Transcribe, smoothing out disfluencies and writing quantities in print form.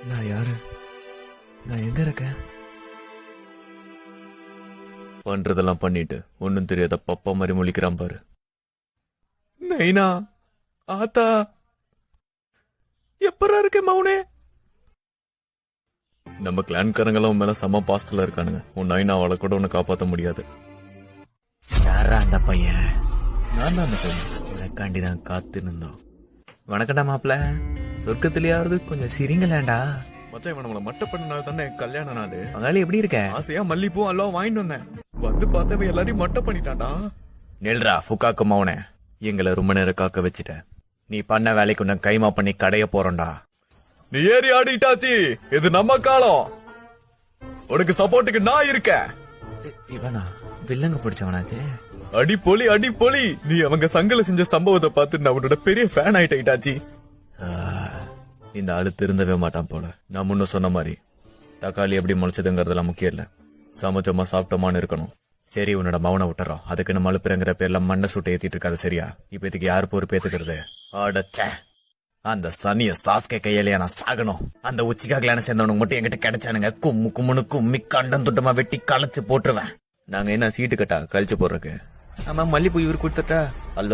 நான் யாரு? நான் எங்க இருக்கேன்? பண்றதெல்லாம் பண்ணிட்டு ஒன்னும் தெரியாத பப்பா மாதிரி முழிக்கிறான் பாரு. நைனா, ஆத்தா, எப்பரா இருக்கேன் மவுனே? நம்ம கிளான்காரங்கெல்லாம் மேல செம பாஸ்டர்ல இருக்கானுங்க. உன் நைனாவால கூட உன்னை காப்பாற்ற முடியாது. யாரா அந்த பையன்? நான் தான் அந்த பையன். உனக்காண்டிதான் காத்து நின்றோம். வணக்கண்டா மாப்பிள்ள. சொர்க்கத்திலேயாவது கொஞ்சம் சிரிங்கலேண்டா. மச்சான், இவன் நம்மள மட்ட பண்ணனால தானே கல்யாண நாள். மகாலி எப்படி இருக்க? ஆசையா மல்லிப்பூ எல்லாம் வாங்கிட்டு வந்தேன். வந்து பார்த்தவன் எல்லாரையும் மட்ட பண்ணிட்டான்டா. நெல்ரா புக்காக்கு மவுனே, எங்களை ரொம்ப நேரம் காக்க வச்சுட்ட. நீ பண்ண வேலைக்கு உன்னை கைமா பண்ணி கடைய போறோம்டா. நீ ஏறி ஆடிட்டாச்சி, இது நம்ம காலம். உனக்கு சப்போர்ட்டுக்கு நான் இருக்கேன். இவனா வில்லங்க பிடிச்சவனாச்சே. அடி பொலி அடி பொலி. நீ அவங்க சங்கல செஞ்ச சம்பவத்தை பார்த்து நான் உன்னோட பெரிய ஃபேன் ஆயிட்டாச்சி. இந்த ஆளு திருந்தவே மாட்டான் போல. நான் முன்ன சொன்ன மாதிரி தக்காளி எப்படி முளைச்சதுங்கிறதுலாம் முக்கியம் இல்ல, சமைச்சோமா சாப்பிட்டோமான்னு இருக்கணும். சரி, உன்னோட மவனை விட்டுறோம். அதுக்கு நம்ம அழுப்புறங்கிற பேர்ல மண்ணை சுட்டு ஏத்திட்டு இருக்காது சரியா? இப்ப இதுக்கு யாரு பொறுப்பு ஏத்துக்கிறது? அடச்ச, அந்த சனிய சாஸ்கே கையிலேயே நான் சாகணும். அந்த உச்சிகா கிளான சேர்ந்தவனுக்கு மட்டும் என்கிட்ட கிடைச்சானுங்க, கும்மு கும்முனு கும்மி கண்டம் துட்டமா வெட்டி களைச்சு போட்டுருவேன். நாங்க என்ன சீட்டு கட்டா கழிச்சு போடுறதுக்கு? ஆமா, மல்லிப்பூ இவரு கொடுத்துட்டா